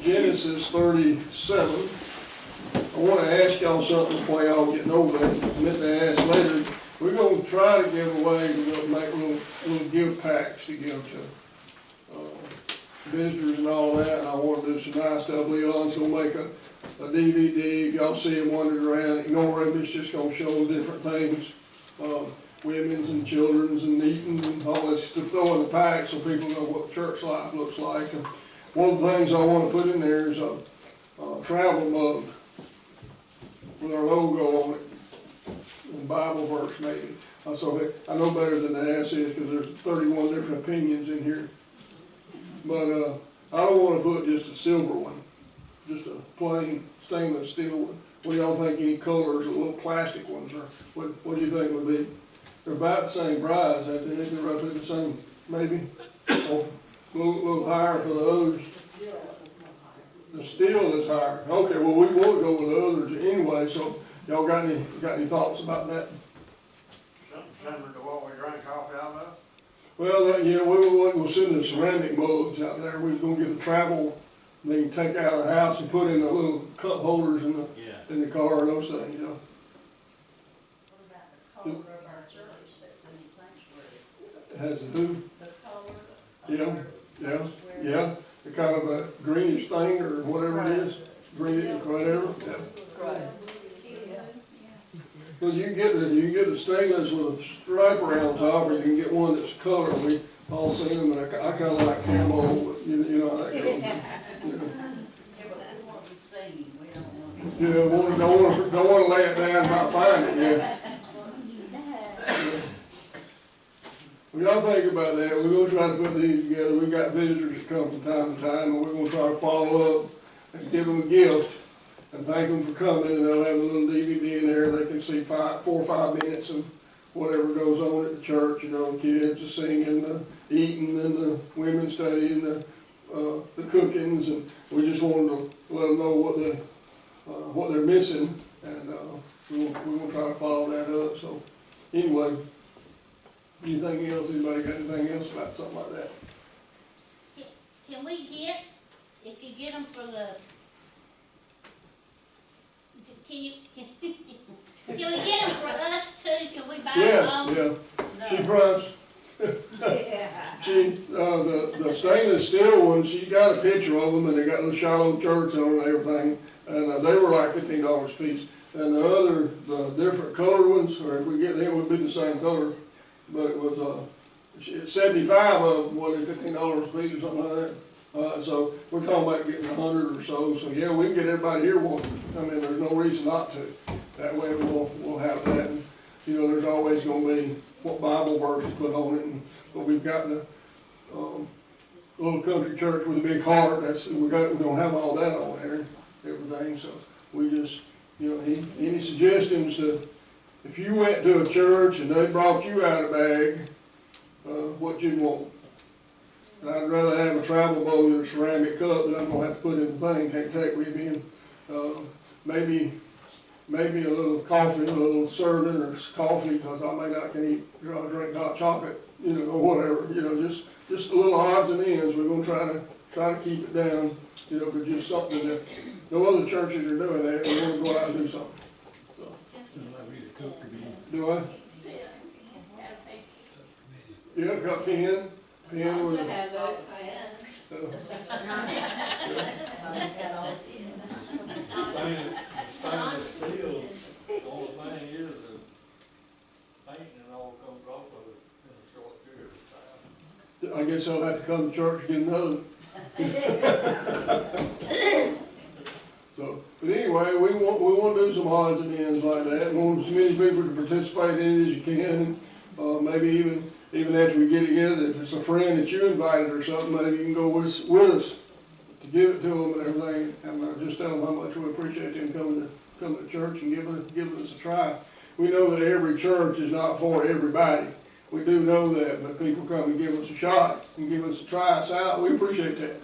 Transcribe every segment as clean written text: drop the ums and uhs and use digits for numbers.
Genesis 37. I want to ask y'all something before y'all getting over that. I meant to ask later. We're going to try to give away, make little gift packs to give to visitors and all that. And I want to do some nice stuff. Leon's going to make a DVD. If y'all see him wandering around, ignore him. It's just going to show different things. Women's and children's and eating and all this to throw in the pack so people know what church life looks like. And one of the things I want to put in there is a travel mug with our logo on it, and Bible verse maybe. So I know better than to ask this because there's 31 different opinions in here. But I don't want to put just a silver one, just a plain stainless steel one. What do y'all think any colors, the little plastic ones are? What do you think would be? They're about the same price. I think they're roughly the same, maybe. Or a little higher for the others. The steel is higher. Okay, well we want to go with the others anyway. So y'all got any thoughts about that? Something similar to what we drank coffee out of? Well, yeah, we were going to send the ceramic mugs out there. We was going to get the travel. They can take out of the house and put in the little cup holders in the car and those things, you know. What about the color of our church that's in the sanctuary? It has a who? The color Yeah, of our sanctuary. yeah. The kind of a greenish thing or whatever it is. Greenish, whatever. Yeah. Right. Well, you can get the stainless with a stripe around top, or you can get one that's colored. We all seen them, and I kind of like camo, but you know how that goes. You know. We want to be seen, we don't want to. Yeah, don't want to lay it down and not find it yet. Well, y'all think about that. We're going to try to put these together. We got visitors that come from time to time, and we're going to try to follow up and give them a gift and thank them for coming. And they'll have a little DVD in there. They can see 4 or 5 minutes of whatever goes on at the church. You know, the kids are singing, the eating, and the women studying, the cookings, and we just wanted to let them know what they're missing, and we're going to try to follow that up. So anyway. Anything else? Anybody got anything else about something like that? Can we get, if you get them for the, can we get them for us too? Can we buy them all? Yeah. She promised. The stainless steel ones, she got a picture of them, and they got little Shiloh church on and everything, and they were like $15 a piece. And the different colored ones, or if we get them, would be the same color. But it was 75 of them, what, $15 a piece or something like that. So we're talking about getting 100 or so. So yeah, we can get everybody here one. I mean, there's no reason not to. That way we'll have that. And, you know, there's always going to be what Bible verses put on it. But we've got the little country church with a big heart. We're going to have all that on there, everything. So we just, you know, any suggestions to. If you went to a church and they brought you out a bag, what you'd want? And I'd rather have a travel bowl than a ceramic cup that I'm going to have to put in the thing, can't take with me. Maybe a little coffee, a little serving or coffee, because I may not can drink hot chocolate, you know, or whatever. You know, just a little odds and ends. We're going to try to keep it down, you know, but just something that no other churches are doing that. We want to go out and do something. Do I? Yeah, got pen. Pen with Sasha has a pen. Stainless steel, the only thing is the painting and all comes off of it in a short period of time. I guess I'll have to come to church and get another. So, but anyway, we want to do some odds and ends like that. We want as many people to participate in it as you can. Maybe even after we get together, if it's a friend that you invited or something, maybe you can go with us to give it to them and everything, and just tell them how much we appreciate them coming to church and giving us a try. We know that every church is not for everybody. We do know that, but people come and give us a shot and give us a try us out. We appreciate that,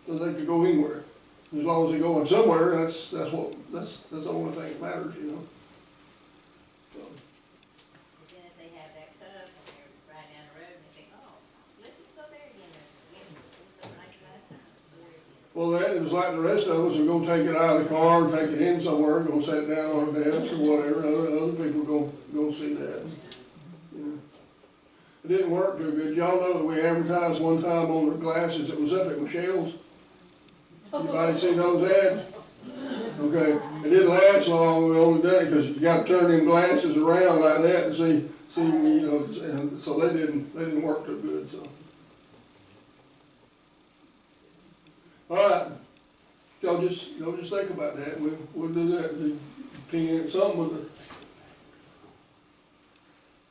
so they could go anywhere. As long as they're going somewhere, that's the only thing that matters, you know. So. Then if they have that cup and they're right down the road and they think, oh, let's just go there again. It was so nice last time. Let's go there again. Well, that, it was like the rest of us, we're gonna take it out of the car, take it in somewhere, gonna set it down on a desk or whatever, other people go see that. Yeah. It didn't work too good. Y'all know that we advertised one time on the glasses that was up at Michelle's? Anybody see those ads? Okay, it didn't last long, we only done it because you gotta turn them glasses around like that and see, you know, and so they didn't work too good, so. All right, y'all just think about that, we'll do that, something with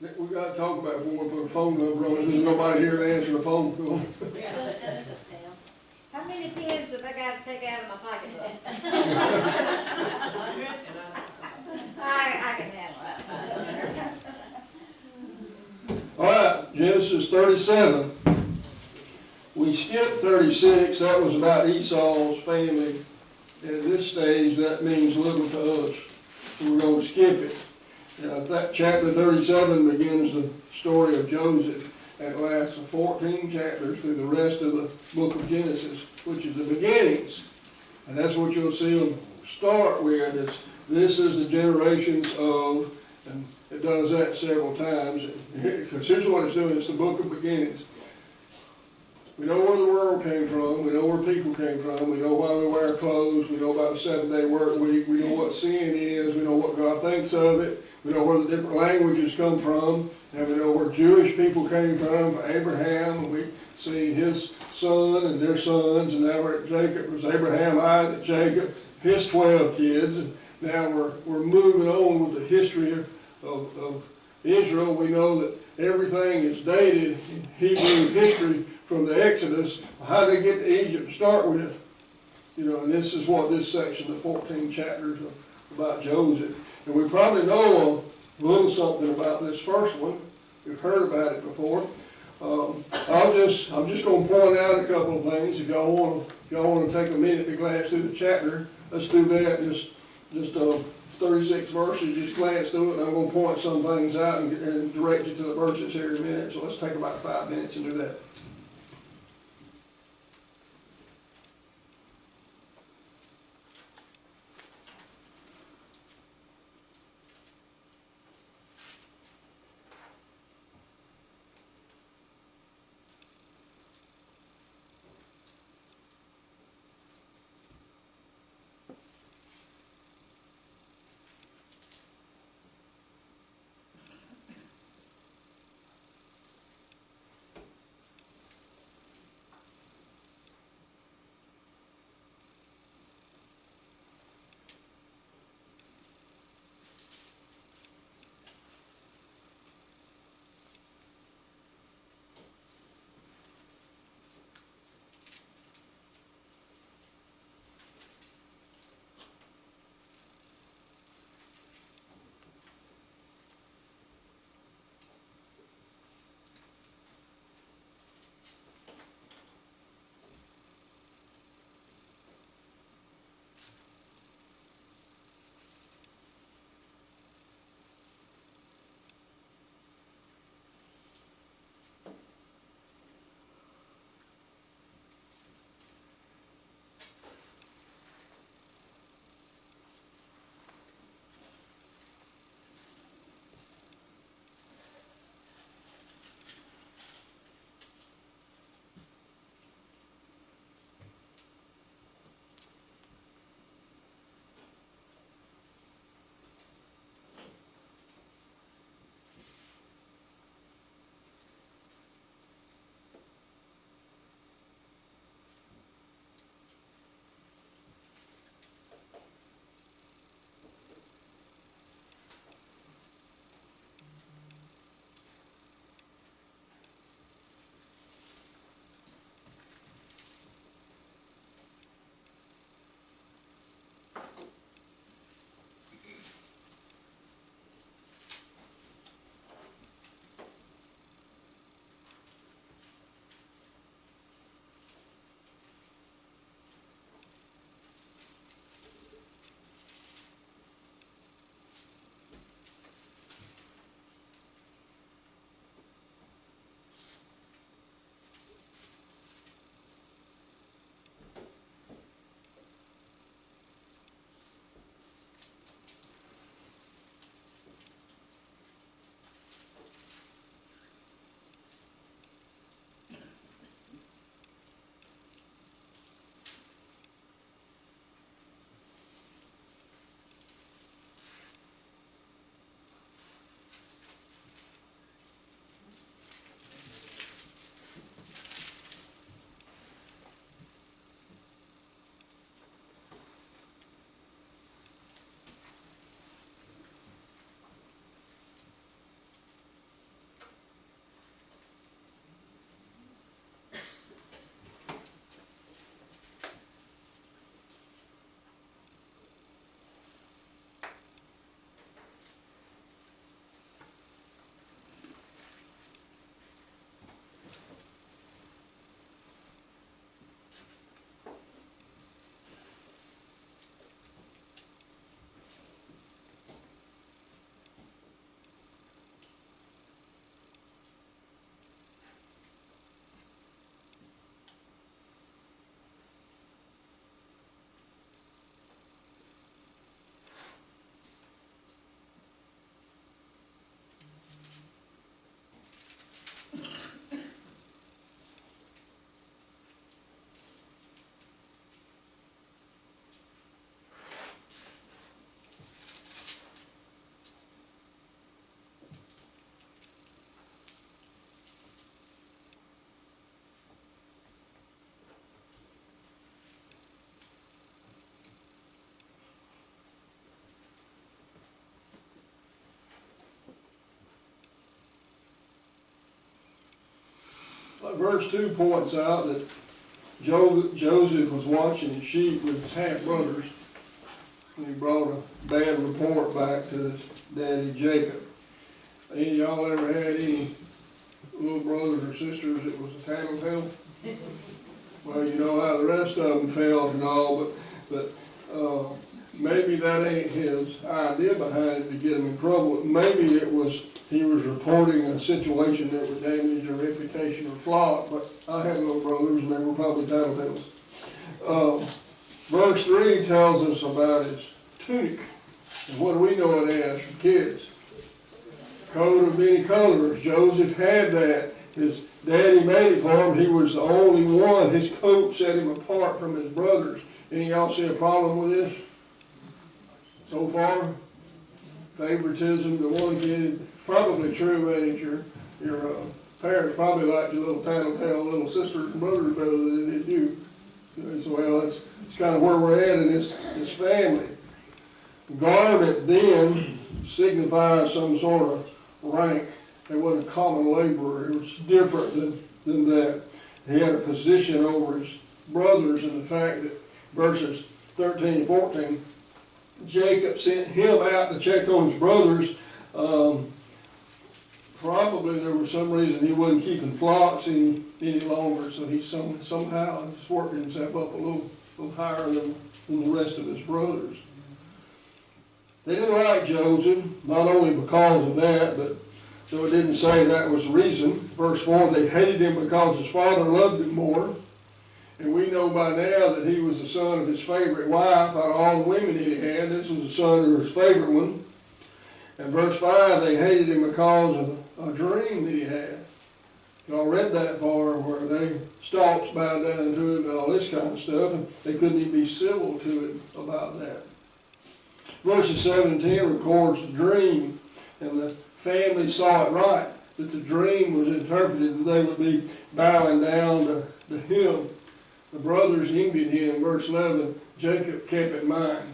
that we gotta talk about before we put a phone number on it, there's nobody here to answer the phone to them. How many pins have I got to take out of my pocketbook? I can handle that. All right, Genesis 37. We skipped 36, that was about Esau's family. And at this stage, that means little to us. So we're going to skip it. That chapter 37 begins the story of Joseph. And it lasts for 14 chapters through the rest of the book of Genesis, which is the beginnings. And that's what you'll see them start with. This is the generations of, and it does that several times. Because here's what it's doing, it's the book of beginnings. We know where the world came from, we know where people came from, we know why we wear clothes, we know about the 7-day work week, we know what sin is, we know what God thinks of it, we know where the different languages come from, and we know where Jewish people came from Abraham, and we see his son and their sons, and now we're at Jacob. It was Abraham, Isaac, Jacob, his 12 kids, and now we're moving on with the history of Israel. We know that everything is dated in Hebrew history from the Exodus. How did they get to Egypt to start with? You know, and this is what this section, the 14 chapters about Joseph. And we probably know a little something about this first one. We've heard about it before. I'm just going to point out a couple of things. If y'all want to take a minute to glance through the chapter, let's do that. Just 36 verses. Just glance through it, and I'm going to point some things out and direct you to the verses here in a minute. So let's take about 5 minutes and do that. verse 2 points out that Joseph was watching his sheep with his half-brothers, and he brought a bad report back to his daddy Jacob. Any of y'all ever had any little brothers or sisters that was a tattletale? Well, you know how the rest of them felt and all, but maybe that ain't his idea behind it to get him in trouble. Maybe it was he was reporting a situation that would damage their reputation or flock, but I had little brothers and they were probably tattletales. Verse 3 tells us about his tunic. And what do we know it as for kids? Coat of many colors. Joseph had that. His daddy made it for him. He was the only one. His coat set him apart from his brothers. Any of y'all see a problem with this? So far? Favoritism to one kid. Probably true, ain't it? Your parents probably liked your little tattletale little sisters and brothers better than they did you. So, well, that's kind of where we're at in this family. Garment then signifies some sort of rank. It wasn't a common laborer. It was different than that. He had a position over his brothers, and the fact that verses 13 and 14, Jacob sent him out to check on his brothers. Probably there was some reason he wasn't keeping flocks any longer, so he somehow just worked himself up a little higher than the rest of his brothers. They didn't like Joseph, not only because of that, but so it didn't say that was the reason. Verse 4, they hated him because his father loved him more. And we know by now that he was the son of his favorite wife. Out of all the women he had, this was the son of his favorite one. And verse 5, they hated him because of a dream that he had. Y'all read that far where they stalks bowed down to him and all this kind of stuff, and they couldn't even be civil to him about that. Verses 7 and 10 records the dream, and the family saw it right, that the dream was interpreted and they would be bowing down to him. The brothers envied him. Verse 11, Jacob kept in mind.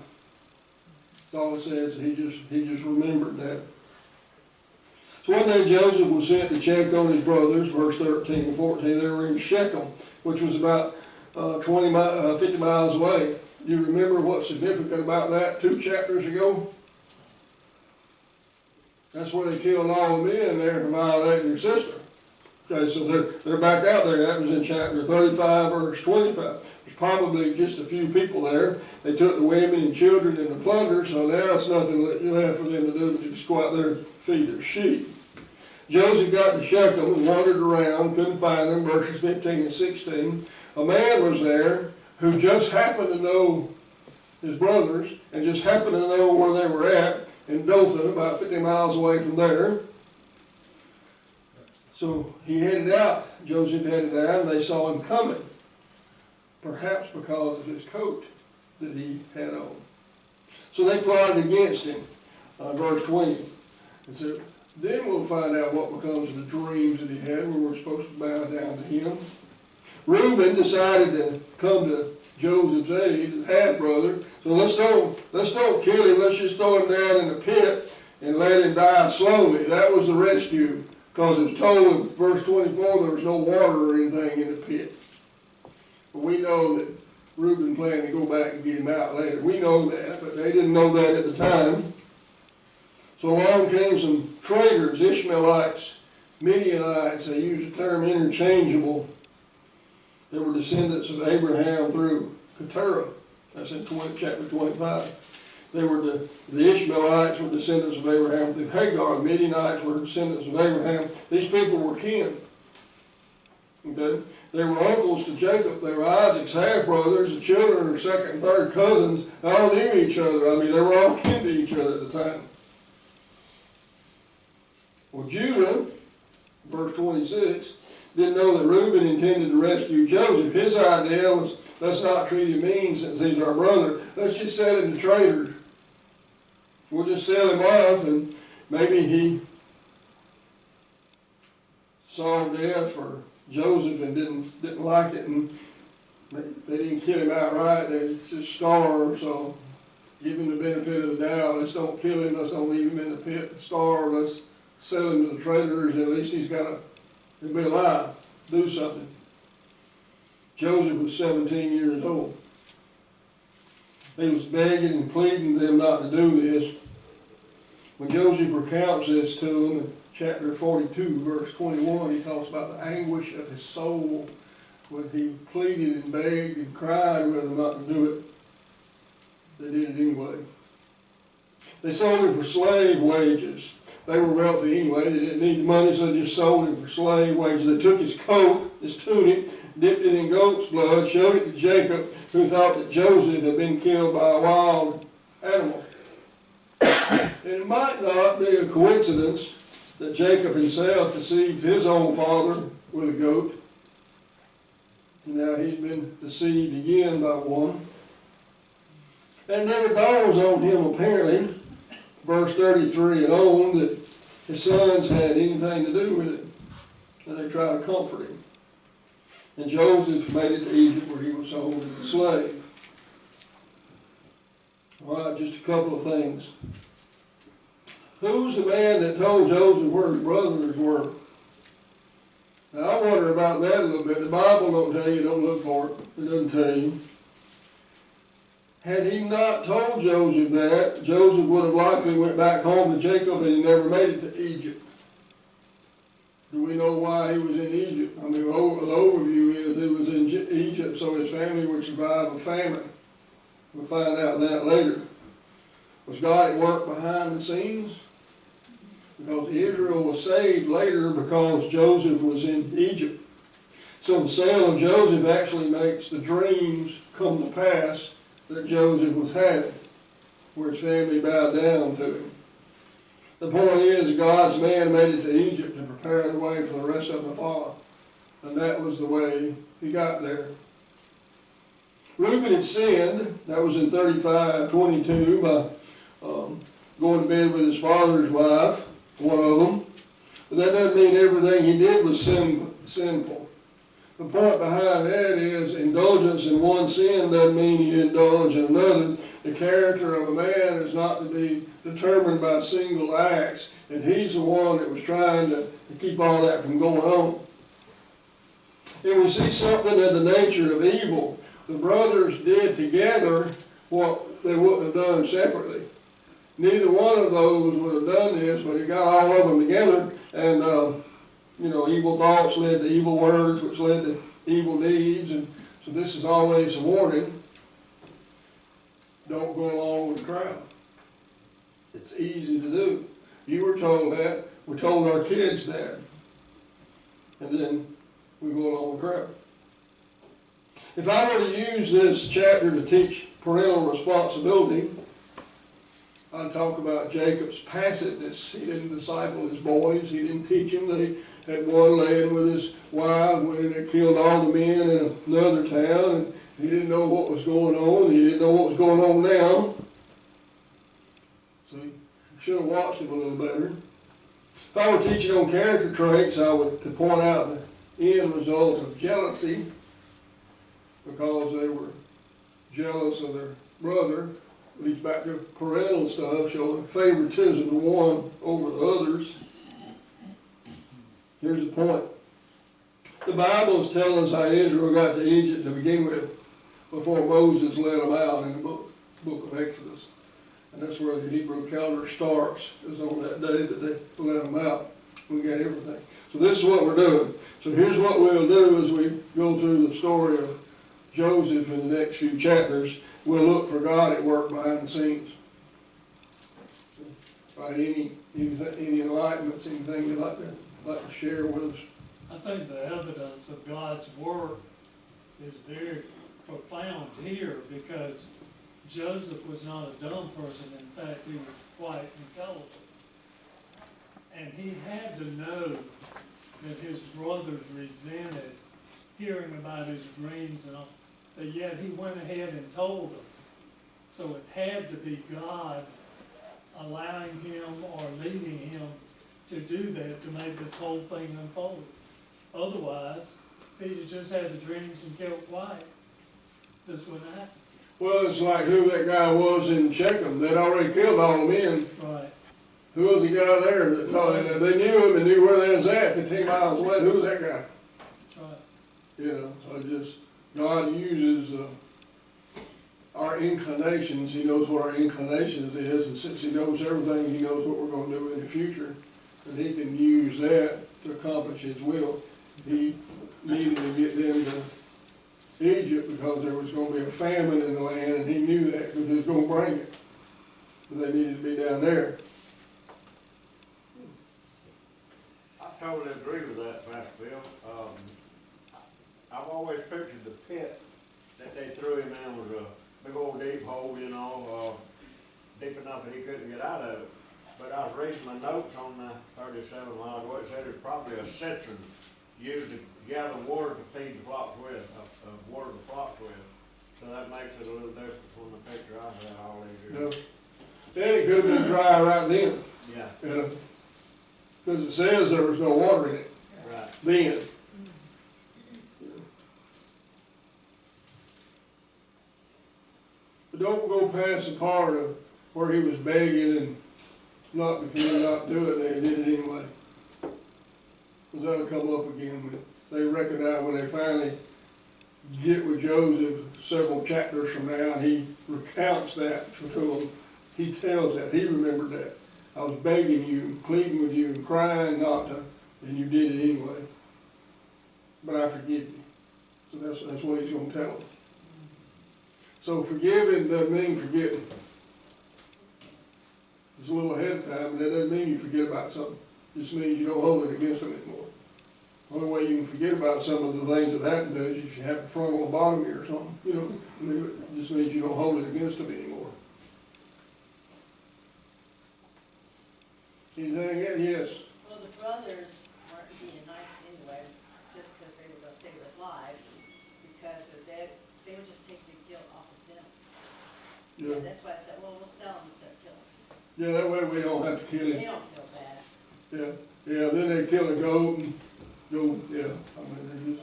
That's all it says. He just remembered that. So one day Joseph was sent to check on his brothers. Verse 13 and 14, they were in Shechem, which was about 50 miles away. Do you remember what's significant about that 2 chapters ago? That's where they killed all the men there for violating their sister. Okay, so they're back out there. That was in chapter 35, verse 25. There's probably just a few people there. They took the women and children and the plunder, so now there's nothing left for them to do but just go out there and feed their sheep. Joseph got to Shechem and wandered around, couldn't find them, verses 15 and 16. A man was there who just happened to know his brothers and just happened to know where they were at in Dothan, about 50 miles away from there. So he headed out. Joseph headed out, and they saw him coming, perhaps because of his coat that he had on. So they plotted against him. Verse 20. And so then we'll find out what becomes of the dreams that he had, where we're supposed to bow down to him. Reuben decided to come to Joseph's aid, his half-brother. So let's don't kill him. Let's just throw him down in the pit and let him die slowly. That was the rescue, because it was told in verse 24 there was no water or anything in the pit. But we know that Reuben planned to go back and get him out later. We know that, but they didn't know that at the time. So along came some traders, Ishmaelites, Midianites. They used the term interchangeable. They were descendants of Abraham through Keturah. That's in chapter 25. They were the Ishmaelites were descendants of Abraham through Hagar. The Midianites were descendants of Abraham. These people were kin. Okay? They were uncles to Jacob. They were Isaac's half-brothers. The children are second and third cousins. They all knew each other. I mean, they were all kin to each other at the time. Well, Judah, verse 26, didn't know that Reuben intended to rescue Joseph. His idea was, let's not treat him mean since he's our brother. Let's just sell him to traders. We'll just sell him off, and maybe he saw death for Joseph and didn't like it, and they didn't kill him outright. They just starved, so give him the benefit of the doubt. Let's don't kill him. Let's don't leave him in the pit to starve. Let's sell him to the traders. At least he'll be alive. do something. Joseph was 17 years old. He was begging and pleading them not to do this. When Joseph recounts this to them in chapter 42, verse 21, he talks about the anguish of his soul when he pleaded and begged and cried with them not to do it. They did it anyway. They sold him for slave wages. They were wealthy anyway. They didn't need the money, so they just sold him for slave wages. They took his coat, his tunic, dipped it in goat's blood, showed it to Jacob, who thought that Joseph had been killed by a wild animal. It might not be a coincidence that Jacob himself deceived his own father with a goat. Now he's been deceived again by one. And never dawns on him, apparently, verse 33 and on, that his sons had anything to do with it. And they try to comfort him. And Joseph made it to Egypt, where he was sold as a slave. All right, just a couple of things. Who's the man that told Joseph where his brothers were? Now, I wonder about that a little bit. The Bible don't tell you, don't look for it. It doesn't tell you. Had he not told Joseph that, Joseph would have likely went back home to Jacob and he never made it to Egypt. Do we know why he was in Egypt? I mean, the overview is he was in Egypt so his family would survive a famine. We'll find out that later. Was God at work behind the scenes? Because Israel was saved later because Joseph was in Egypt. So the sale of Joseph actually makes the dreams come to pass that Joseph was having, where his family bowed down to him. The point is, God's man made it to Egypt to prepare the way for the rest of them to follow. And that was the way he got there. Reuben had sinned, that was in 35:22, by going to bed with his father's wife, one of them. But that doesn't mean everything he did was sinful. The point behind that is indulgence in one sin doesn't mean you indulge in another. The character of a man is not to be determined by single acts, and he's the one that was trying to keep all that from going on. And we see something of the nature of evil. The brothers did together what they wouldn't have done separately. Neither one of those would have done this, but he got all of them together, and evil thoughts led to evil words, which led to evil deeds, and so this is always a warning. Don't go along with the crowd. It's easy to do. You were told that. We told our kids that. And then we go along with the crowd. If I were to use this chapter to teach parental responsibility, I'd talk about Jacob's passiveness. He didn't disciple his boys. He didn't teach them. They had one laying with his wife when they killed all the men in another town, and he didn't know what was going on. He didn't know what was going on now. So he should have watched him a little better. If I were teaching on character traits, I would point out the end result of jealousy, because they were jealous of their brother. Leads back to parental stuff, showing favoritism to one over the others. Here's the point. The Bibles tell us how Israel got to Egypt to begin with, before Moses led them out in the book of Exodus. And that's where the Hebrew calendar starts, is on that day that they let them out. We got everything. So this is what we're doing. So here's what we'll do as we go through the story of Joseph in the next few chapters. We'll look for God at work behind the scenes. Right, any enlightenments, anything you'd like to share with us? I think the evidence of God's work is very profound here, because Joseph was not a dumb person. In fact, he was quite intelligent. And he had to know that his brothers resented hearing about his dreams and all. But yet he went ahead and told them. So it had to be God allowing him or leading him to do that, to make this whole thing unfold. Otherwise, if he just had the dreams and kept quiet, this wouldn't happen. Well, it's like who that guy was in Shechem. They'd already killed all the men. Right. Who was the guy there that thought they knew him and knew where they was at 15 miles away? Who was that guy? That's right. You know, I just, God uses, our inclinations, he knows what our inclinations is, and since he knows everything, he knows what we're gonna do in the future, and he can use that to accomplish his will. He needed to get them to Egypt because there was gonna be a famine in the land, and he knew that, because he was gonna bring it. But they needed to be down there. I totally agree with that, Pastor Bill. I've always pictured the pit that they threw him in was a big old deep hole, you know, deep enough that he couldn't get out of it. But I was reading my notes on the 37 miles ago, it said it's probably a cistern used to gather water to feed the flocks with, water the flocks with. So that makes it a little different from the picture I had all these years. Yeah. And it could have been dry right then, Yeah, you know, because it says there was no water in it right. then. But don't go past the part of where he was begging and not, if he not do it, they did it anyway. Because that'll come up again when they recognize, when they finally get with Joseph several chapters from now, and he recounts that to them. He tells that, he remembered that. I was begging you, pleading with you, and crying not to, and you did it anyway. But I forgive you. So that's what he's gonna tell them. So forgiving doesn't mean forgetting. It's a little ahead of time, but that doesn't mean you forget about something. It just means you don't hold it against them anymore. The only way you can forget about some of the things that happened is if you have a frontal lobotomy or something, you know. I mean, it just means you don't hold it against them anymore. Anything else? Yes. Well, the brothers weren't being nice anyway, just because they were gonna save us live, because of that, they would just take the guilt off of them. Yeah. And that's why I said, well, we'll sell them instead of killing them. Yeah, that way we don't have to kill They him. don't feel bad. Yeah. Yeah, then they kill a goat and go, yeah. I mean,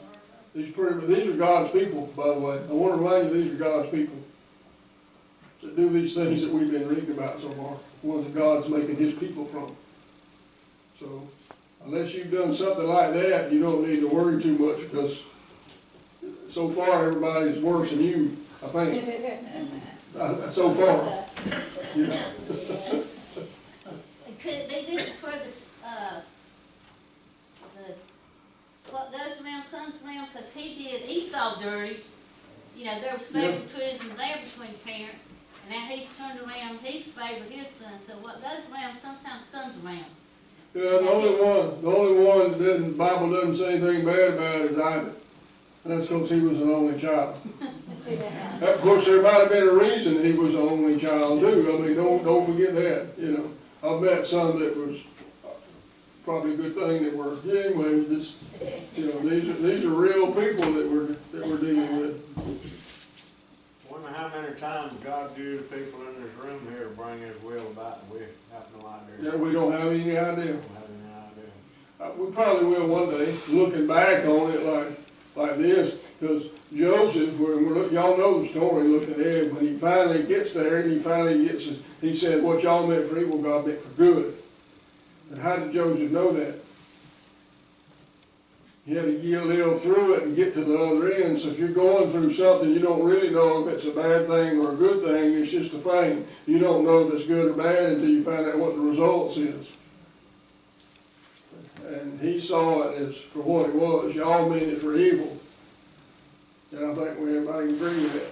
these are God's people, by the way. I want to remind you, these are God's people that do these things that we've been reading about so far. Ones that God's making his people from. So, unless you've done something like that, you don't need to worry too much, because so far everybody's worse than you, I think. So far. You know. It could be, this is where what goes around comes around, because he did Esau dirty. You know, there was favoritism there between parents, and now he's turned around, he's favored his son, so what goes around sometimes comes around. Yeah, the only one that the Bible doesn't say anything bad about is Isaac. And that's because he was an only child. Of course, there might have been a reason he was the only child too. I mean, don't forget that, you know. I've met some that was probably a good thing that were, anyway, just, you know, these are real people that we're dealing with. Wonder how many times God used people in this room here to bring his will about, and we have no idea. Yeah, we don't have any idea. We don't have any idea. We probably will one day, looking back on it like this, because Joseph, y'all know the story, looking ahead, when he finally gets there and he said, what y'all meant for evil, God meant for good. And how did Joseph know that? He had to live through it and get to the other end. So if you're going through something, you don't really know if it's a bad thing or a good thing, it's just a thing. You don't know if it's good or bad until you find out what the results is. And he saw it as for what it was. Y'all meant it for evil. And I think everybody can agree with that.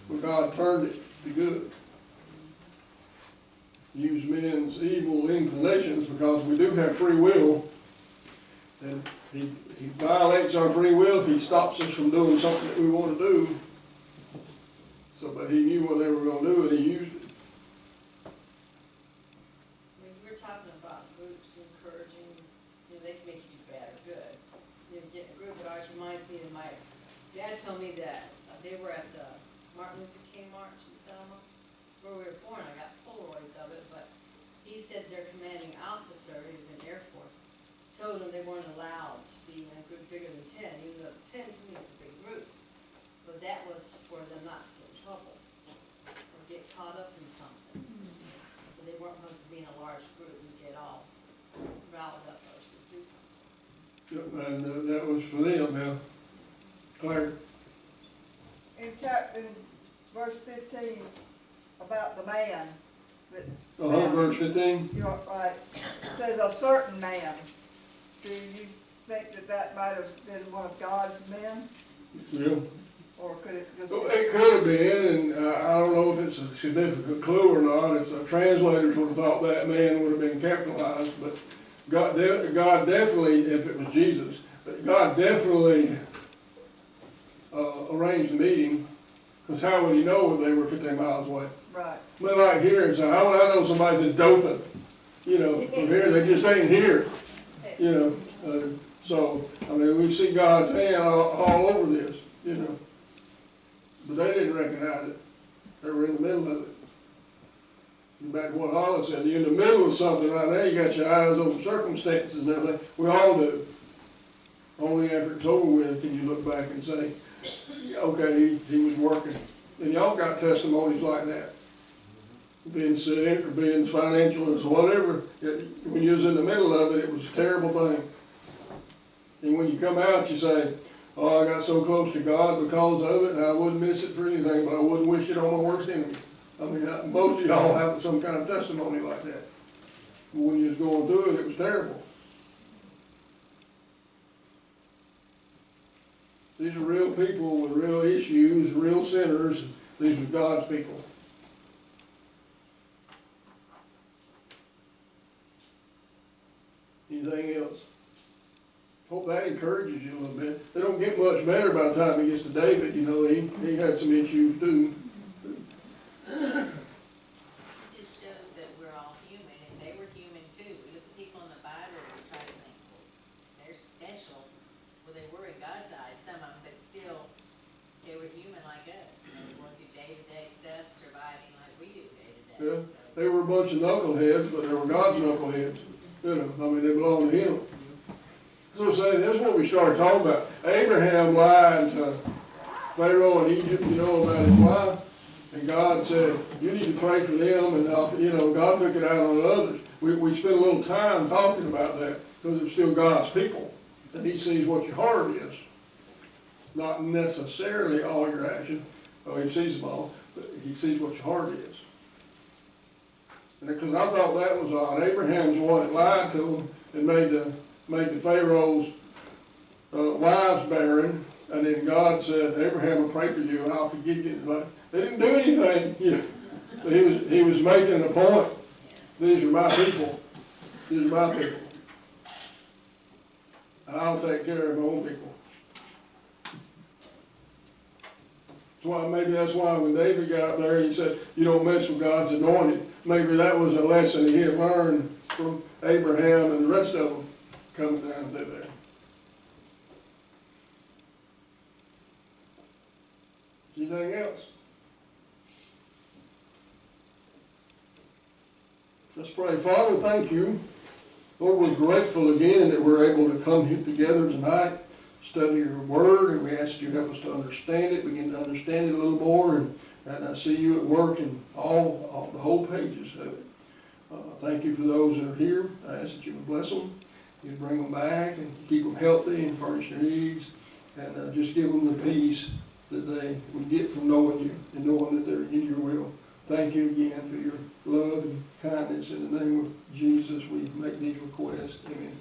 But God turned it to good. Use men's evil inclinations, because we do have free will. And he violates our free will if he stops us from doing something that we want to do. So, but he knew what they were going to do, and he used it. When you were talking about groups encouraging, you know, they can make you do bad or good. You know, get in a group, it always reminds me of my dad told me that they were at the Martin Luther King March in Selma. It's where we were born. I got Polaroids of it, but he said their commanding officer, he was in the Air Force, told them they weren't allowed to be in a group bigger than 10, even though 10 to me is a big group. But that was for them not to get in trouble or get caught up in something. So they weren't supposed to be in a large group and get all riled up or do something. And that was for them, yeah. Claire? In chapter, in verse 15, about the man that. Verse 15? You're right, it says a certain man. Do you think that that might have been one of God's men, Yeah. or could it just? It could have been, and I don't know if it's a significant clue or not. If the translators would have thought that man would have been capitalized, but God definitely, if it was Jesus, but God definitely arranged the meeting, because how would he know they were 15 miles away? Right. But like here, so how would I know somebody's in Dothan? You know, from here, they just ain't here, you know. So, I mean, we see God's hand all over this, you know. But they didn't recognize it. They were in the middle of it. And back to what Holland said, you're in the middle of something right now, you got your eyes over circumstances and everything. We all do. Only after it's over with can you look back and say, okay, he was working. And y'all got testimonies like that. Being sick or being financial or whatever. When you was in the middle of it, it was a terrible thing. And when you come out, you say, oh, I got so close to God because of it, and I wouldn't miss it for anything, but I wouldn't wish it on my worst enemy. I mean, most of y'all have some kind of testimony like that. But when you was going through it, it was terrible. These are real people with real issues, real sinners. These are God's people. Anything else? Hope that encourages you a little bit. They don't get much better by the time he gets to David. You know, he had some issues too. It just shows that we're all human, and they were human too. We look at people in the Bible and we try to think, well, they're special. Well, they were in God's eyes, some of them, but still, they were human like us. And they were going through day-to-day stuff, surviving like we do day-to-day. Yeah. So, They were a bunch of knuckleheads, but they were God's knuckleheads. You know, I mean, they belonged to him. So say, this is what we started talking about. Abraham lied to Pharaoh in Egypt, you know, about his wife. And God said, you need to pray for them. And, you know, God took it out on others. We spent a little time talking about that because it's still God's people. And he sees what your heart is. Not necessarily all your actions. Oh, he sees them all. But he sees what your heart is. Because I thought that was odd. Abraham's the one that lied to him and made the Pharaoh's wives barren, and then God said, Abraham will pray for you and I'll forgive you. Like, they didn't do anything. You know, he was making a point. These are my people. These are my people. And I'll take care of my own people. Maybe that's why when David got up there, he said, you don't mess with God's anointed. Maybe that was a lesson he had learned from Abraham and the rest of them coming down through there. Anything else? Let's pray. Father, thank you. Lord, we're grateful again that we're able to come here together tonight, study your word, and we ask you to help us to understand it, begin to understand it a little more, and I see you at work in all the whole pages of it. Thank you for those that are here. I ask that you would bless them, you bring them back, and keep them healthy and furnish their needs, and just give them the peace that they would get from knowing you and knowing that they're in your will. Thank you again for your love and kindness. In the name of Jesus, we make these requests. Amen.